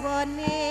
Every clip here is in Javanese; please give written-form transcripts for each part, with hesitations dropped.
Mane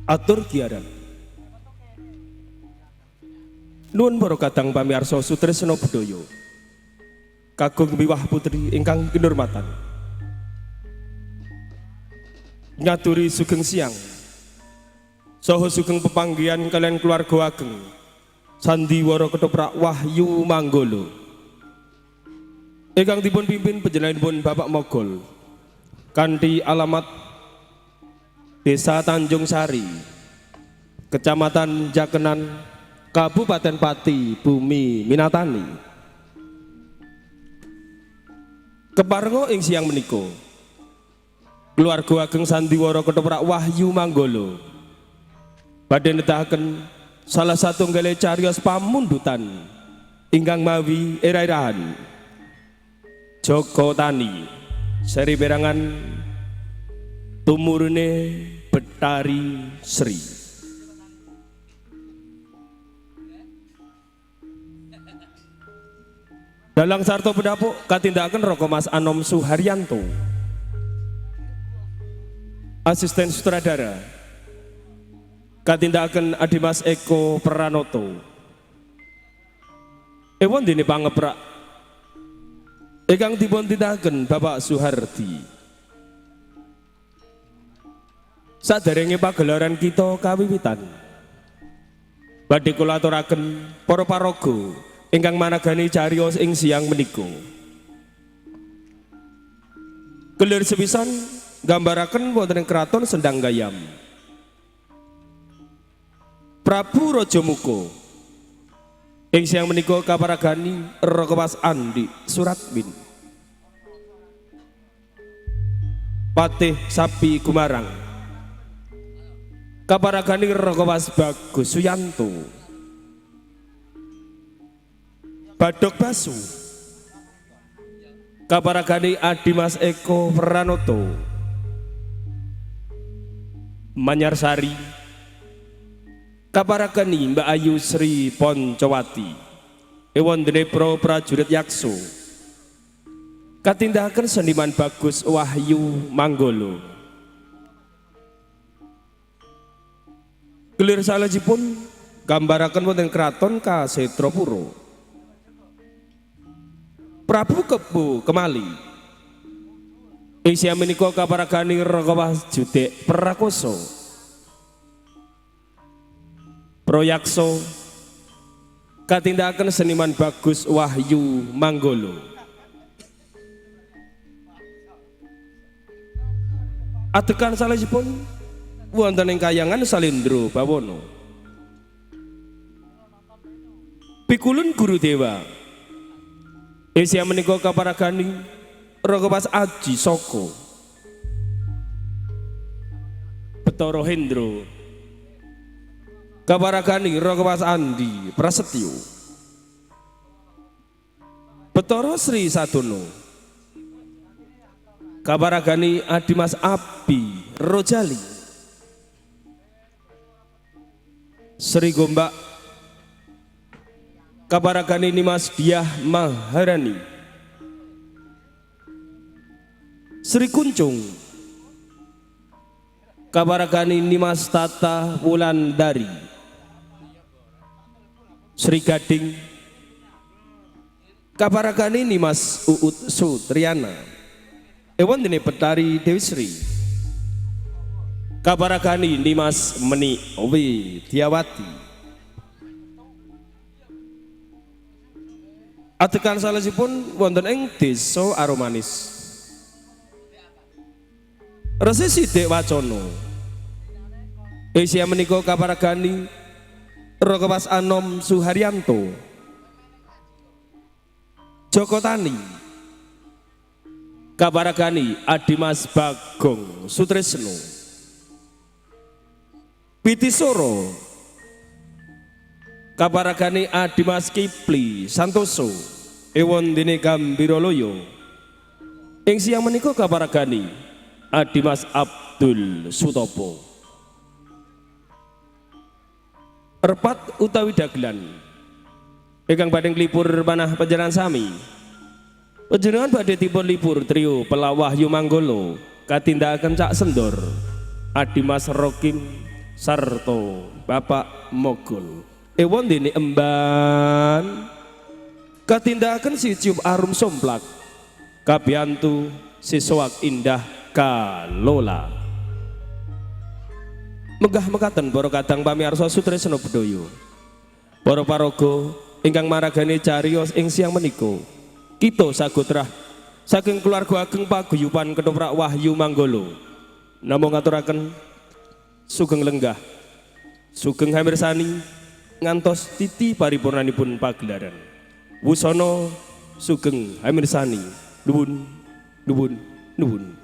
Atur giaran. Nuwun para kadang pamirsa sutresna budaya. Kagung miwah putri ingkang kinurmatan. Nyaturi sugeng siang. Saha sugeng pepanggihan kalian keluarga ageng. Sandiwara Ketoprak Wahyu Manggolo. Ingkang dipun pimpin panjenenganipun Bapak Mogol. Kanthi alamat Desa Tanjung Sari, Kecamatan Jakenan, Kabupaten Pati, Bumi Minatani. Keparenga ing siang menika, keluarga ageng Sandiwara Ketoprak Wahyu Manggolo badhe nedahaken salah satunggal cariyos pamundutan ingkang mawi era-erahan Joko Tani seri berangan tumurune Betari Sri. Dalang sarta pendapuk katindakan Roko Mas Anom Suharyanto, asisten sutradara katindakan Adimas Eko Pranoto, ewon dene pangeprak ingkang dipun tindakan Bapak Suhardi. Saderenge pagelaran kita kawiwitan, badhe kula aturaken para paraga ingkang managani cariyos ing siang menika. Kelir sepisan gambaraken wonten ing kraton Sendang Gayam. Prabu Raja Muka ing siang menika kaparagani Raka Mas Andi Suratmin, Patih Sapi Gumarang, kaparagani Raka Mas Bagus Suyanto, Badok Basu, kaparagani Adimas Eko Pranoto, Manyarsari, kaparagani Mbak Ayu Sri Poncowati, ewon dene prajurit Yakso, katindakan seniman Bagus Wahyu Manggolo. Kelir salajipun gambaraken wonten kraton Kasetropuro. Prabu Kebu Kemali ing siang menika kaparagani Raka Mas Judek Prakoso, Proyakso, katindakan seniman Bagus Wahyu Manggolo. Atekan salajipun wonten ing kayangan Salendro Bawono. Pikulun Guru Dewa ing siang menika kaparagani Raka Mas Aji Soko, Betara Hendro, kaparagani Raka Mas Andi Prasetyo, Betara Sri Sadono, kaparagani Adimas Abi Rojali, Sri Gombak, kaparagani Nimas Diah Maharani, Sri Kuncung, kaparagani Nimas Tata Wulandari, Sri Gading, kaparagani Nimas Uut Sutriana, ewon dene Betari Dewi Sri, kaparagani Nimas Meni Widyawati. Atekan salajipun wonten ing Desa Aromanis. Resi Sidek Wacana ing siang menika kaparagani Raka Mas Anom Suharyanto, Joko Tani, kaparagani Adimas Bagong Sutresno, Pitisoro, kaparagani Adimas Kipli Santoso, ewon dene Gambiraloyo. Ing siang menika kaparagani Adimas Abdul Sutopo. Erpat utawi dagelan ingkang badhe nglipur manah panjenengan sami. Panjenengan badhe dipun libur trio Pelawahyu Manggolo katindakan Cak Sendor, Adimas Rokim, sarto Bapak Mogul ewon dene emban katindakan si cium arum somplak kabiantu siswak indah kalola megah mekaten para kadang pamirsa sutresna bedaya para paraga ingkang maragane cariyos ing siang menika kita sagotrah saking keluarga ageng paguyuban Ketoprak Wahyu Manggala namung ngaturaken sugeng lenggah sugeng hamirsani ngantos titi paripurnanipun pagelaran wusana sugeng hamirsani nuwun nuwun nuwun.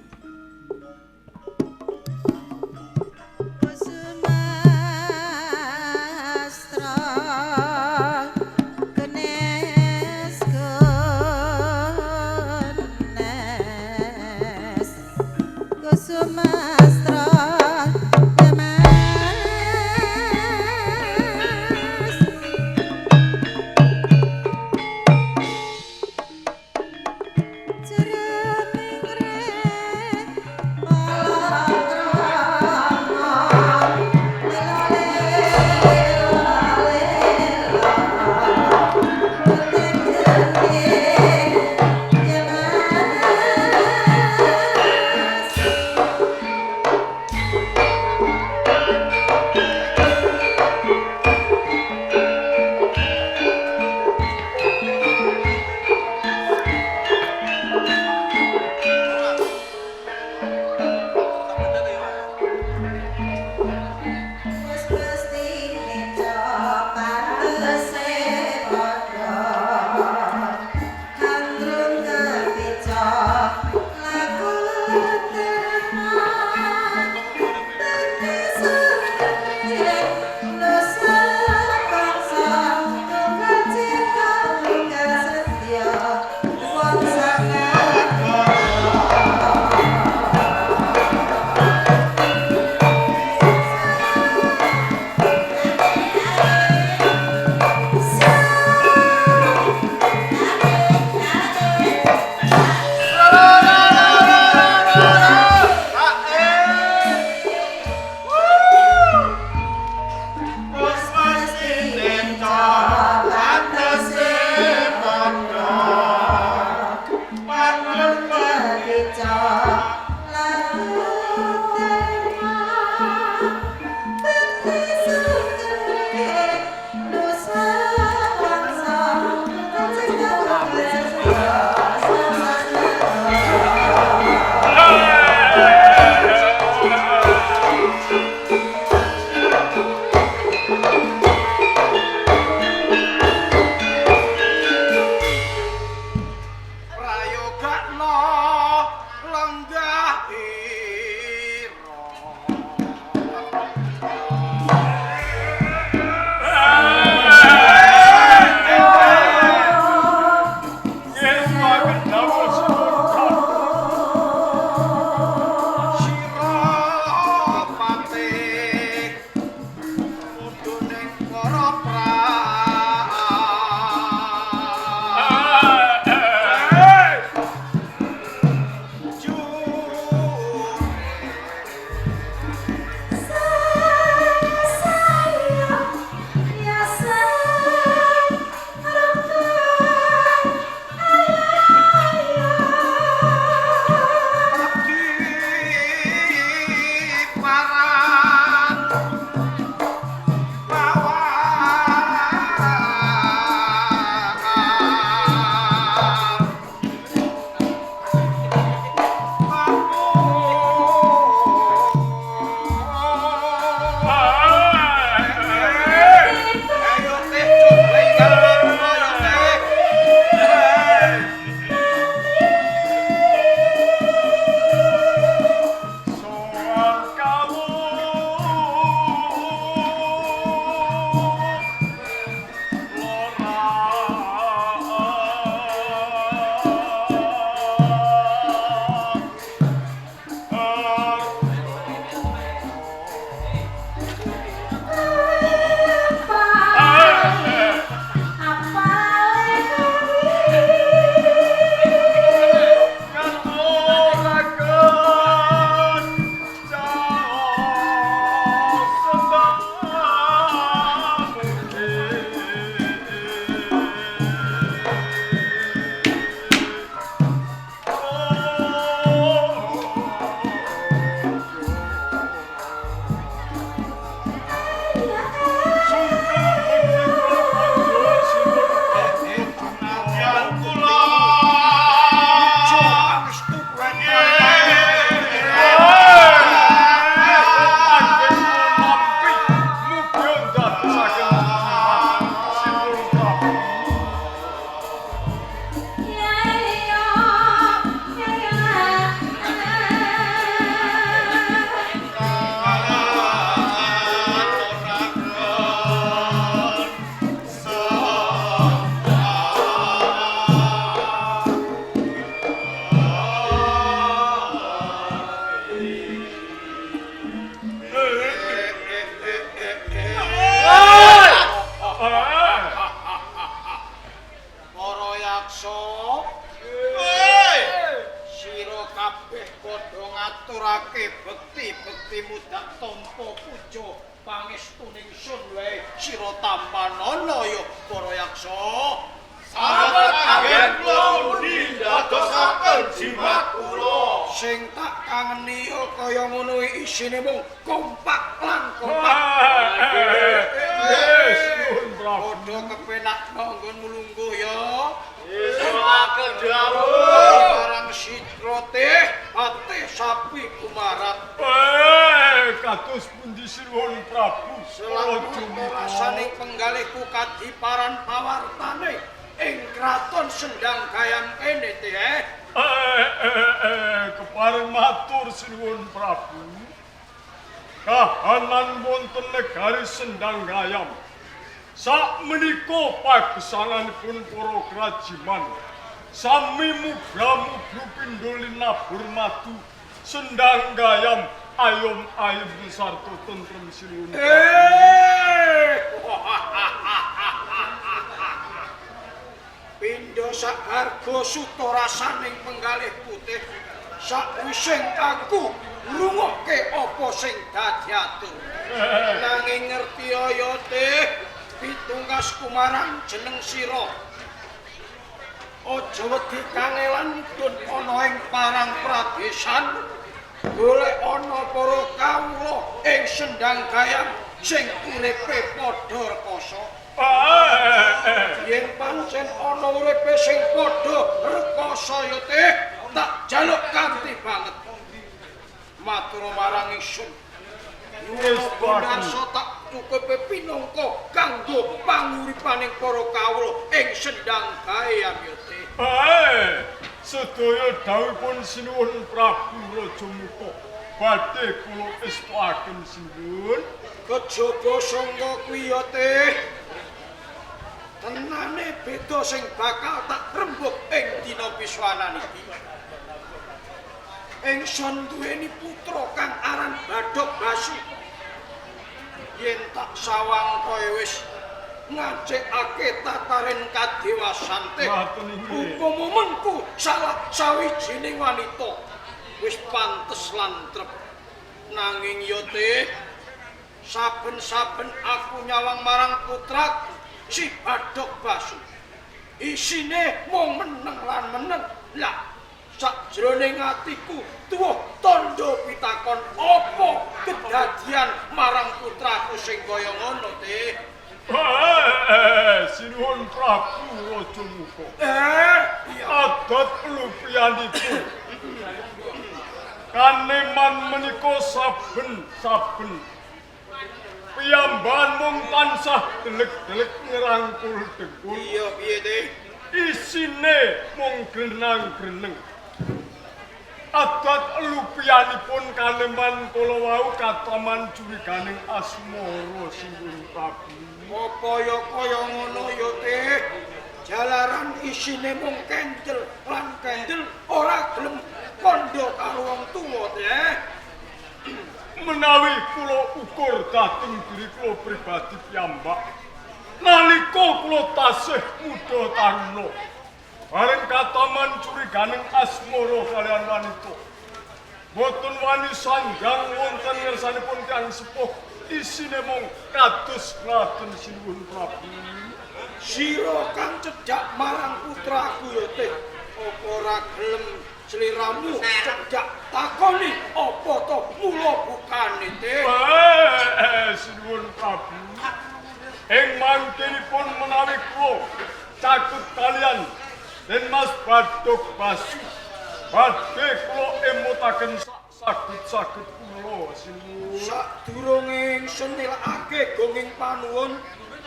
pangestuning sun wae sira tampanana ya para yaksa. Sanget agen kula muni ndadosaken jimat kula. Sing tak kangeni kaya ngono isine mung kompak lan kompak. Wis nuwun Prabu. Padha kepenak monggon mulungguh ya. Silaken dawuh. Barang sitrote ate sapi kumarat. Kados pundi sinuwun Prabu? Selaku rasaning penggalihku kadiparan pawartane ing kraton Sendang Gayam kene teh. Kepareng matur sinuwun Prabu. Kahanan wonten negari Sendang Gayam. Sakmenika pagesanganipun para krajiman sami mugra-mugru pindho linabur madu Sendang Gayam ayom-ayom sarta tentrem sinuwun. Pindho saharga suta rasaning penggalih putih sakwising aku ngrungokke apa sing dadi atur. Nanging ngerti ya teh pitungkasku marang jeneng sira. Aja wedi kangelan mudhun ana ing parang pradesan. Golek ana para kawula ing Sendang Gayam sing uripe padha rekoso. Yen pancen ana uripe sing padha rekoso ya teh tak jaluk kanthi banget. Matur marang ingsun. Wis pangarsa tak cukupe pinangka kanggo panguripaning para kawula ing Sendang Gayam ya teh. Sedaya dawuhipun sinuwun Prabu Raja Muka badhe kula estuaken sinuwun. Kejaba sangga kuwi ya teh. Tenane beda sing bakal tak rembug ing dina piswanan iki. Ingsun duweni putra kang aran Badhok Basu. Yen tak sawang kowe wis ngajekake tataring kadewasan teh. Upama mengku salah sawijining wanita wis pantes lan trep. Nanging ya teh saben-saben aku nyawang marang putraku si Badhok Basu. Isine mung meneng lan meneng. Lah sakjroning atiku tuwuh tandha pitakon apa kedadian marang putraku sing kaya ngono teh. Sinuwun Prabu Raja Muka. Iya. Adat pelupianipun. Kaneman menika saben-saben piyambahan mung tansah delik-delik ngrangkul dengkul. Iya piye teh? Isine mung grenang-greneng. Adat lupianipun kaneman kala wau kataman curiganing asmara sinuwun Prabu. Apa ya kaya ngono ya teh? Jalaran isine mung kendel lan kendel ora gelem kandha karo wong tuwa teh. Menawi kula ukur dhateng diri kula pribadi piyambak nalika kula tasih muda taruna bareng kataman curiganing asmara kaliyan wanita boten wani sanggang wonten ngersanipun tiyang sepuh isine mung kados ngaten sinuwun Prabu. Sira kang cedhak marang putraku ya teh apa ora gelem sliramu cedhak takoni apa to mula bukane teh. Sinuwun Prabu. Ing mangkenipun menawi kula cakut kalian Den Mas Badhok Basu badhe kula emutaken saged-saged kula sinuwun. Sadurunge ingsun nilakake gonging panuwun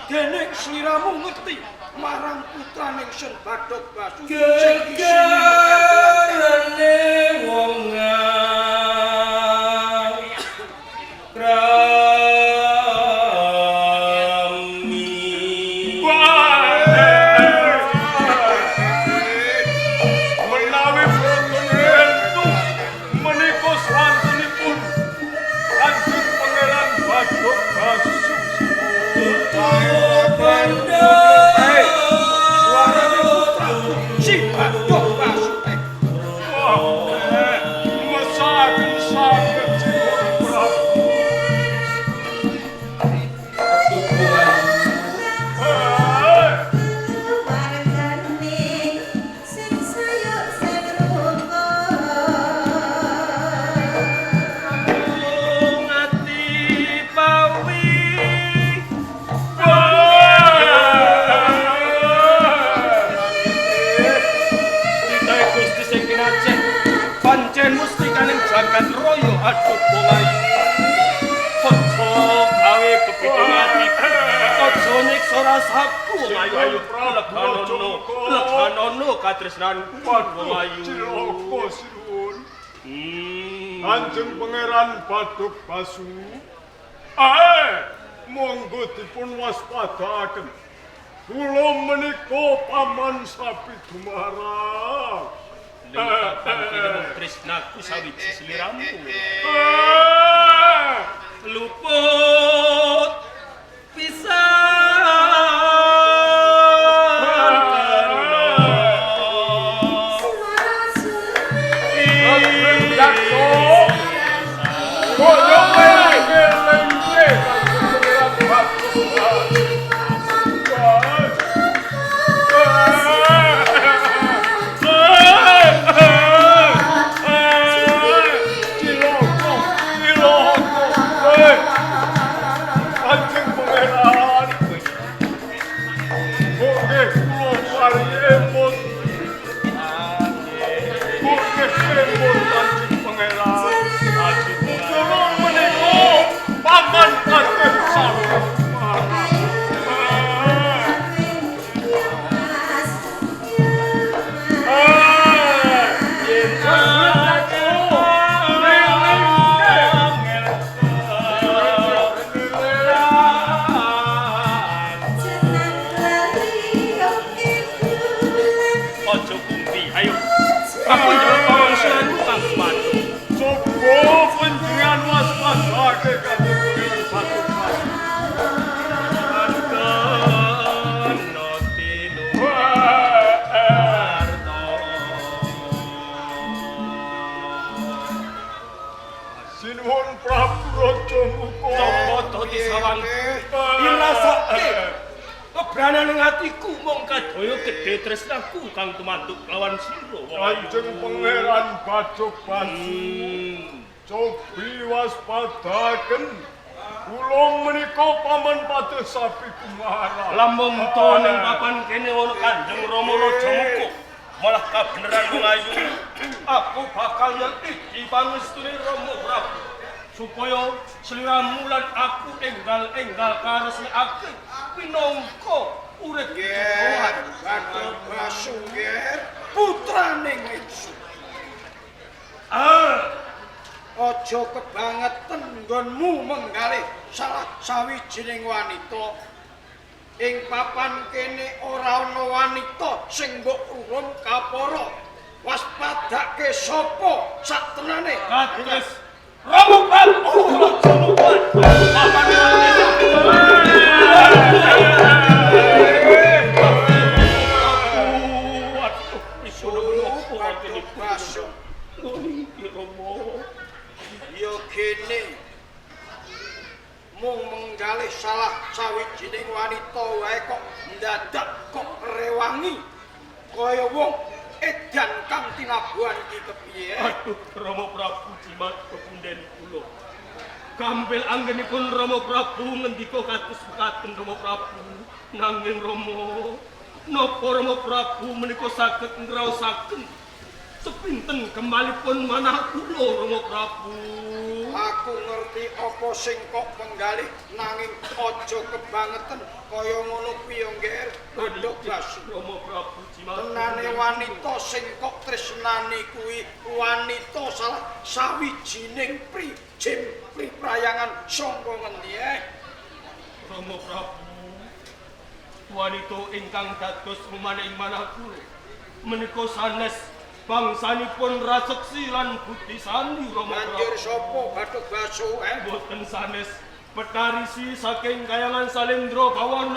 dening sliramu ngerti marang putraning Sun Badhok Basu sing gegarane wong aja nyiksa rasaku wong ayu leganono katresnanku wong ayu Cilaka sinuwun. Kanjeng Pangeran Bathuk Basu. Monggo dipun waspadakaken. Kula menika paman sapi Dumara. Lengkapan kini tresnaku sawiji sliramu. Luput Sinuwun Prabu Raja Muka. Comoto disawang dirasake kebranan ing atiku mung kadaya gedhe tresnaku kang tumantuk lawan sira. Kanjeng Pangeran Bathuk Basu. Cobi waspadaken. Kula menika paman Patih Sapi Dumara. Lamun to ning papan kene ana Kanjeng Rama Raja Muka. Malah kabeneran wong ayu. Aku bakal nyelidiki pangestune Rama Prabu supaya sliramu lan aku enggal-enggal karesnekake pinangka urip Ger, Bathuk Basu ger, putraning ingsun. Aja kebangetan nggonmu menggalih salah sawijining wanita. Ing papan kene ora ana wanita sing mbok urun kapara. Waspadake sapa saktenane? Kados Rama Prabu Raja Muka. Papan Ya kene mung menggalih salah sawijining wanita wae kok ndadak kok rewangi kaya wong edan kang tinabuhan iki kepiye. Aduh, Rama Prabu jimat pepunden kula. Gampil anggenipun Rama Prabu ngendika kados mekaten Rama Prabu. Nanging Rama, napa Rama Prabu menika saged ngraosaken sepinten kemalipun manah kula Rama Prabu. Aku ngerti apa sing kok penggalih nanging aja kebangetan kaya ngono kuwi ya Nger. Bathuk Basu. Rama Prabu jimat. Tenane wanita sing kok tresnani kuwi wanita salah sawijining priprayangan saka ngendi Rama Prabu. Wanita ingkang dados rumane ing manah kula menika sanes bangsanipun Raseksi lan Budi Sandi Rama Prabu. banjur sapa Bathuk Basu Boten sanes petarisi saking kayangan Salendra Bawana.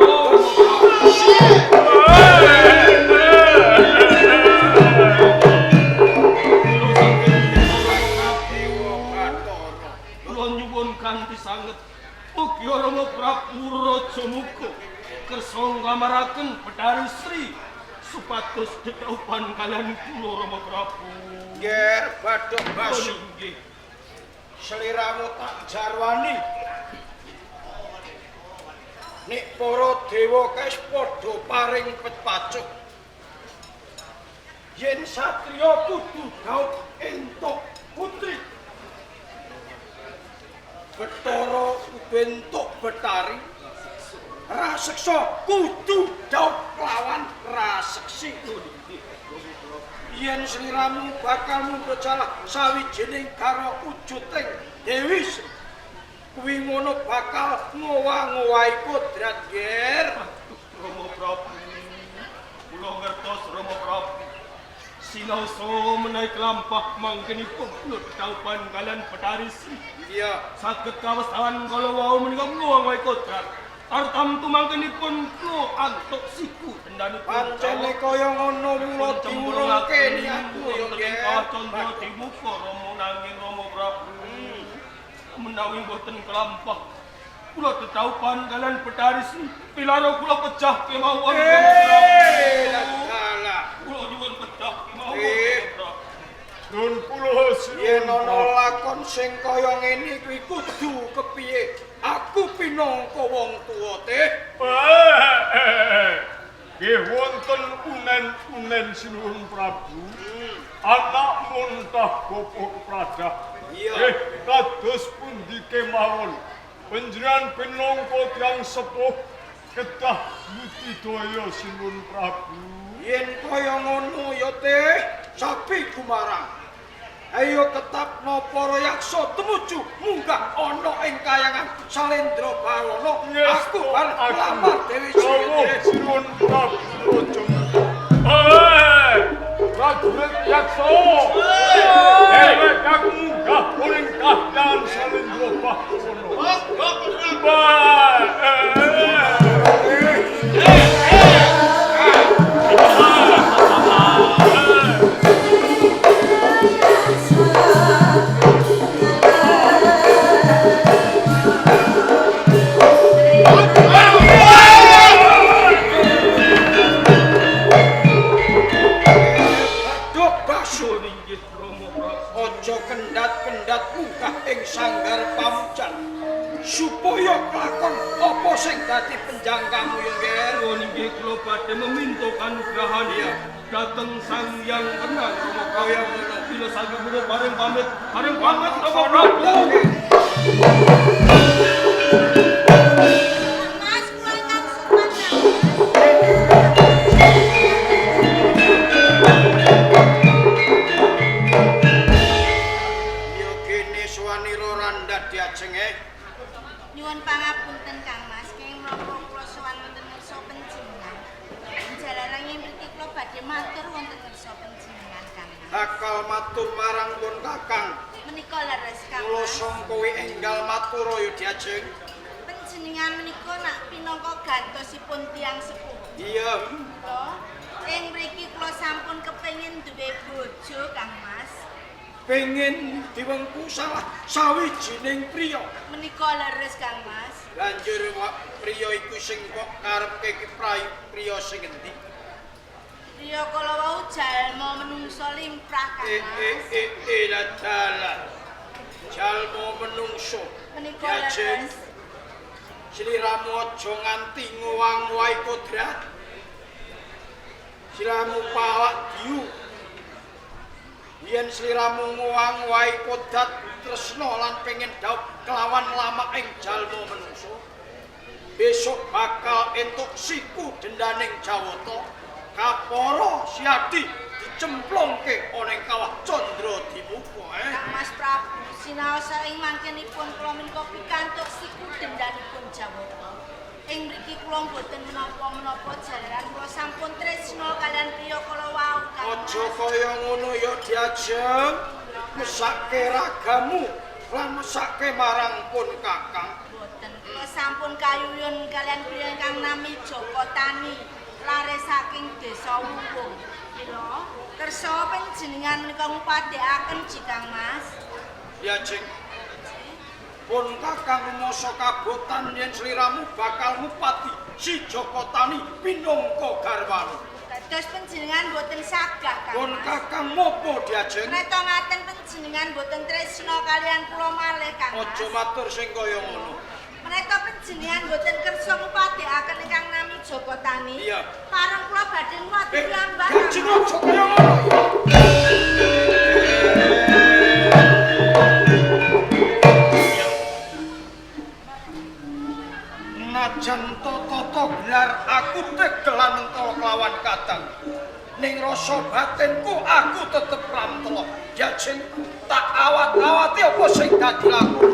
Kula nyuwun kanthi sanget mugi Rama Prabu Raja Muka kersa ngamaraken Betari Sri supados tetaupan kalian kula Rama Prabu. Nger Bathuk Basu. Nggih. Sliramu tak jarwani. Nek para dewa kaes padha paring pepacuk. Yen satriya kudu gaut entuk putri. Bathara bentuk Betari. raseksa kudu daup lawan raseksi. Yen sliramu bakal mundhalah sawijining karo wujuding Dewi Sri, kuwi ngono bakal ngowah-ngowahi kodrat ger. Rama Prabu, kula ngertos Rama Prabu. Sinaosa menawi kelampah mangkenipun kula tetaupan kalian Petarisi. Iya, Saged kawestawan kala wau menika ngowah-ngowahi kodrat. Artam tumangkenipun kula antuk siku dendanipun. pancene kaya ngono mula diurungke niatku yo ger. Candra dimuka Rama nanging Rama Prabu. Menawi boten kelampah kula tetaupan kalian Petarisi. Pilaro kula pecah kemawon. Dalah. Kula nyuwun pecah kemawon. Nun kula yen ana lakon sing kaya ngene kuwi kudu kepiye? Aku pinangka wong tuwa teh. Nggih wonten unen-unen sinuhun Prabu. Anak muntah bopok pradah. Iya. Kados pundi kemawon. Panjenengan pinangka tiyang sepuh kedah budidaya sinuhun Prabu. Yen kaya ngono ya teh, sapi kumarang. Ayo ketapno para yaksa tumuju munggah ana ing kayangan Salendra Bawana. Aku bar lamar Dewi Sri. Sinuhun Prabu Raja. Prajurit yaksa. Dewek kang munggah ing kahyan Salendra Bawana. Ojo kendat-kendat munggah ing sanggar pamujan supaya kelakon apa sing dadi penjangkamu ya ger. Nggih kula badhe meminta kanugrahan dhateng Sang Hyang Wenang Rama Kaya Prabu. ngono. Bila saged kula bareng pamit Rama Prabu. Mas, kula ingkang sopan. Ya kene swanira randat diajenge. Nyuwun pangapunten Kang Mas, kenging menapa kula sowan wonten ngarsa panjenengan. Jalaran mriki kula badhe matur wonten ngarsa panjenengan Kang Mas. Bakal matur marang pun kakang. Menika leres Kang Kula Mas. sangkowi enggal matur ya diajeng. Panjenengan menika nak pinangka gantosipun tiyang sepuh. Iya. Lho, ing mriki kula sampun kepengin duwe bojo Kang Mas. Pengen diwengku salah sawijining priya. Menika leres Kang Mas. Banjur priya iku sing kok karepke ki priya sing endi? Priya kala wau jalma menungso limprah Kang Mas. Lah dalah. Jalma menungso. Menika Diajeng. leres. Sliramu aja nganti ngowang-ngowahi kodrat. Sliramu pawak diu. Yen sliramu ngowang-ngowahi kodrat tresna lan pengen daup kelawan lama ing jalma menungso, besok bakal entuk siku dendaning Jawata. Kapara Siadi dicemplungke ana ing kawah Candra Dimuka. Kang Mas Prabu sinaos ing mangkenipun kula menika pikantuk siku dendanipun Jawata. Ing mriki kula mboten menapa-menapa jalaran kula sampun tresna kalian priya kala wau Kang Mas. Aja kaya ngono ya diajeng. Mesake ragamu lan mesake marang pun kakang. Mboten kula sampun kayuyun kalian priya ingkang nami Joko Tani lare saking desa Wuwung. Mila kersa panjenengan menika ngupadhekaken Kang Mas. Diajeng. Pun kakang masa kabotan yen sliramu bakal ngupati si Joko Tani pinangka garwane. Dados panjenengan boten sagah Kang Pun Mas. kakang mopo diajeng? Neta ngaten panjenengan boten tresna kalian kula malih Kang Mas. Aja matur sing kaya ngono. Menika panjenengan boten kersa ngupadhekaken ingkang nami Joko Tani. Iya. Pareng kula badhe nguwati piyambak. Diajeng aja kaya ngono. Najan toto gelar aku tegelan mentolo kelawan kadang. Ning rasa batinku aku tetep pramtelo. Jajeng tak awat-awati apa sing dadi laku.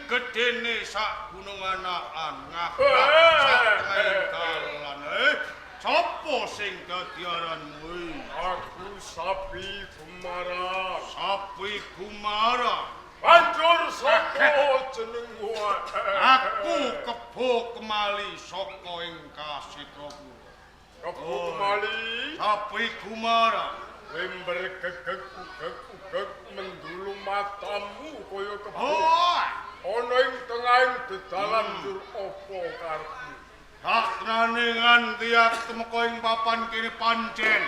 Gedene sak gunung anakan ngakak sak kalan sapa sing dadi aranmu? Aku Sapi Kumara. Sapi Kumara. Banjur saka jenengmu? Aku Kebo Kemali saka ing Kasitrabu. Kebo Kemali. Sapi Kumara. Lember gegek mendulu matamu kaya kebo. Ana ing tengahing dedalan dur apa karepmu? Sakrane nganti aku temeka ing papan kene pancen.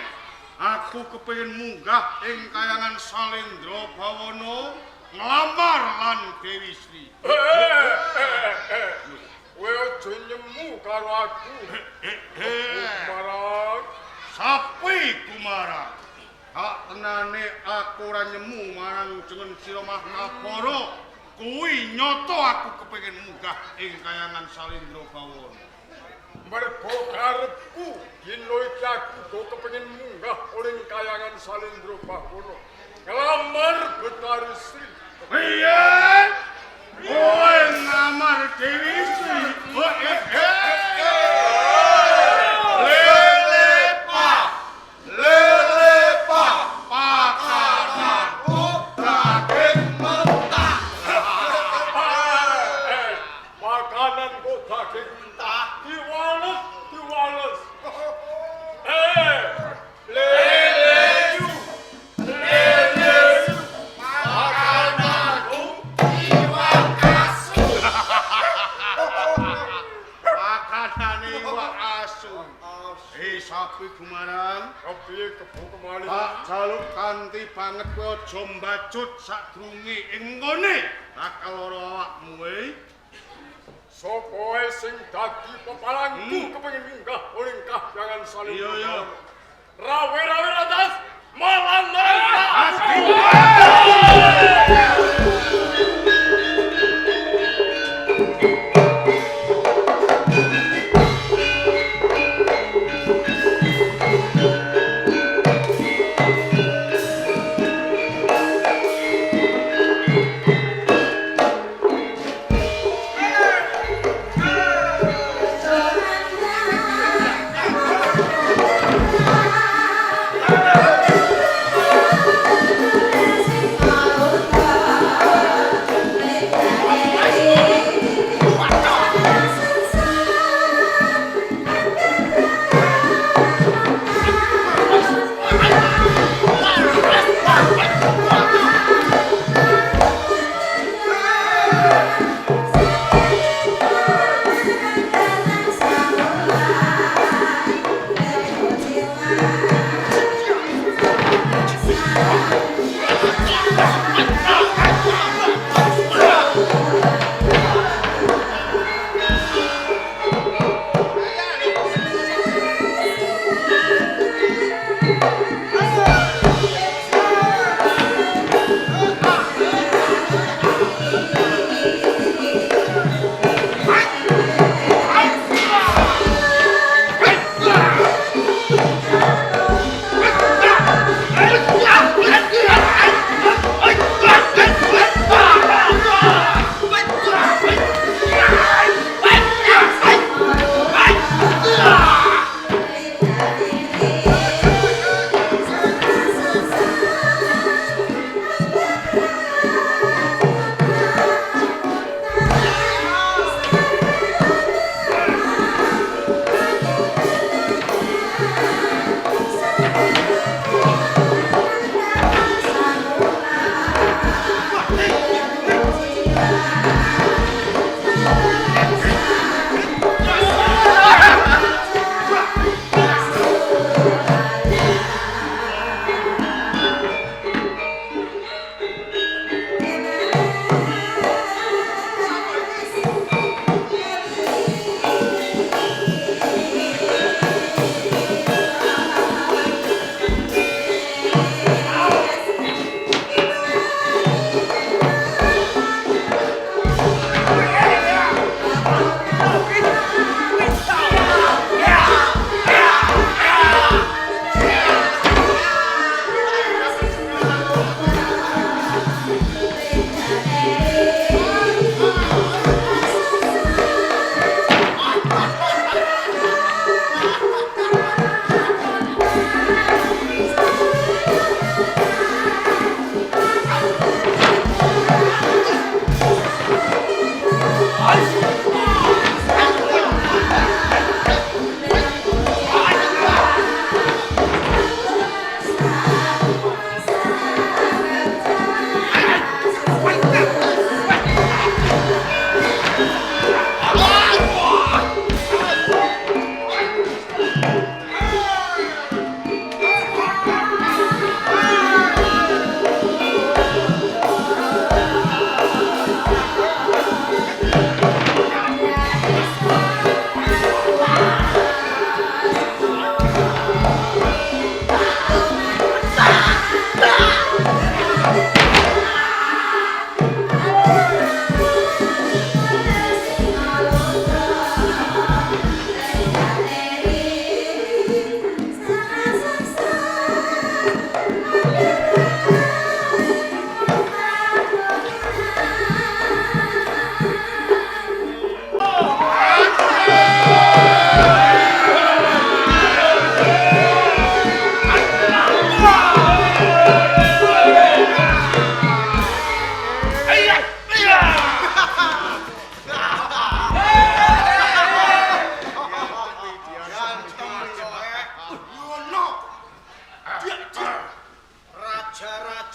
Aku kepengin munggah ing kayangan Salendra Bawana nglamar lan Dewi Sri. Kowe aja nyemu karo aku. Kumara. Sapi Kumara. Hak tenane aku ora nyemu marang jeneng sira Mahapara. Kuwi nyoto aku kepengin munggah ing kayangan Salendra Bawana. Mergo karepku dina iki aku go kepengin munggah ing kayangan Salendra Bawana. Nglamar Betari Sri. Piye? Kowe ngamar Dewi Sri? Sapi Kumarang, kepiye Kebo Kemali? tak jaluk kanthi banget kowe aja mbacut sadurunge ing ngene bakal lara awakmu. Sapa wae sing dadi pepalangku kepengin munggah ing kahyangan Salendra. Iya. Rawe-rawe radas malangan.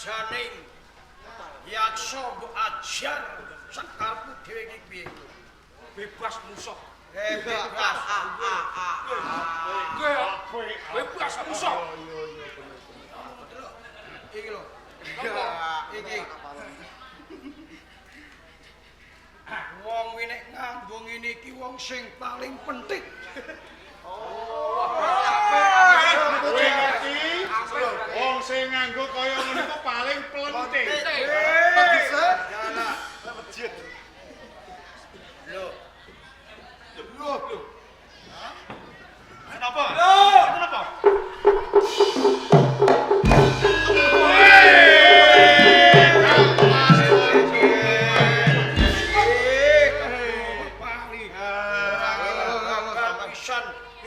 janing yaksa mbok ajar sakarepmu dhewe iki piye? Bebas musuh. Bebas. Bebas musuh. Iki lho. Iki. Wong nek nganggo ngene iki wong sing paling penting. Kowe ngerti? Wong sing nganggo kaya ngono iku paling pelenting. Lho, Kenapa? Kenapa?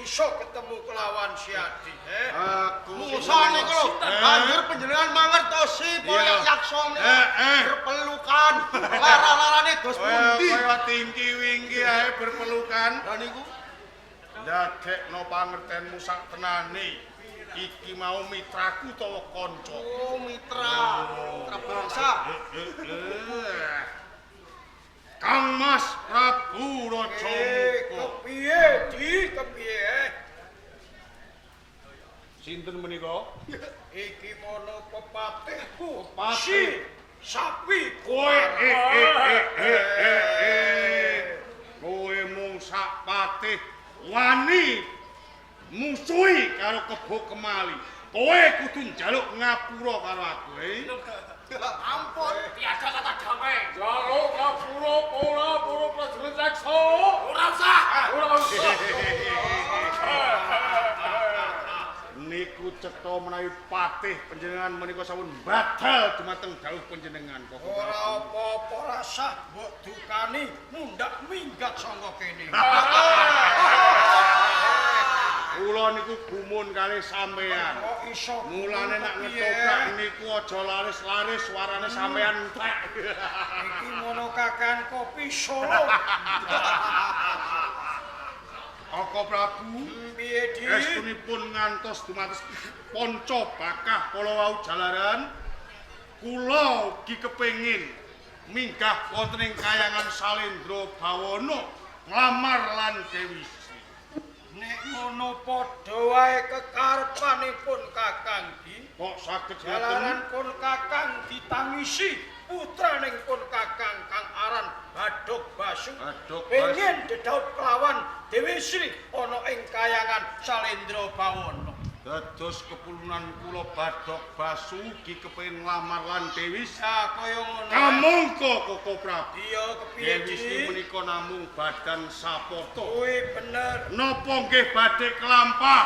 bisa ketemu kelawan si Adi. Musa niku lho, banjur panjenengan mangertosi para yaksa menika berpelukan. Lara-larane dos pundi? Kaya tingki-wingki ae berpelukan. Lah niku Ndadekno pangertenmu sak tenane. Iki mau mitraku utawa kanca? oh mitra bangsa. Kang Mas Prabu Raja Muka. Kepiye, Di? Kepiye? Sinten menika? Iki mono pepatihku. Pepatih. Sapi Kowe kowe mung sak patih wani musuhi karo Kebo Kemali. Kowe kudu njaluk ngapura karo aku, Ampun, Tiada kata damai. Jaluk ngapura ora para prajurit yaksa. Ora usah. Ora usah. Niku cetha menawi patih panjenengan menika sampun badal dumateng dawuh panjenengan kok. ora apa-apa rasah mbok dukani mundak minggat saka kene. Kula niku gumun kalih sampean. Kok iso Mulane nek ngetoprak niku aja laris-laris suarane sampean entek. iki mono kakan kopi Solo. Koko Prabu Piye, Di? estunipun ngantos dumados ponco bakah kala wau jalaran. Kula ugi kepengin minggah wonten ing kayangan Salendra Bawana nglamar lan Dewi Sri. Nek ngono padha wae kekarepanipun Kakang Di. Kok saged Jalaran ngoten? pun Kakang ditangisi putraning pun Kakang kang aran Badhok Basu. Badhok Basu. Pengen dedhaut kelawan Dewi Sri ana ing kayangan Salendra Bawana. Dados kepulunan kula Badhok Basu ugi kepengin nglamar lan Dewi Sri. Ya kaya ngono. Kamangka Koko Prabu. Iya kepiye, Dewi Sri Di? menika namung badan sapoto. Kuwi bener. Napa nggih badhe kelampah?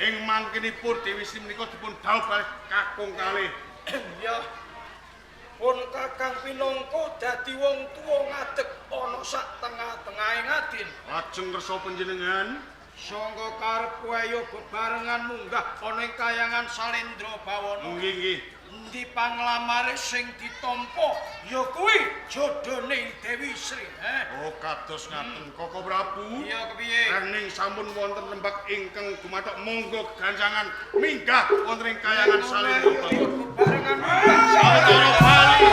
Ing mangkenipun Dewi Sri menika dipun dawuh kalih kakung kalih. Ya. Pun Kakang pinangka dadi wong tuwa ngadeg ana sak tengah-tengahing adin. Lajeng kersa panjenengan Sangga karep wayo bebarengan munggah ana ing kayangan Salendra Bawana. nggih nggih. Endi panglamare sing ditampa ya kuwi jodhone Dewi Sri, Oh kados ngaten Koko Prabu. Iya kepiye? Rening sampun wonten lembak ingkang gumathok monggo ganjangan minggah wonten ing kayangan Salendra Bawana. Bebarengan munggah Sawetara bali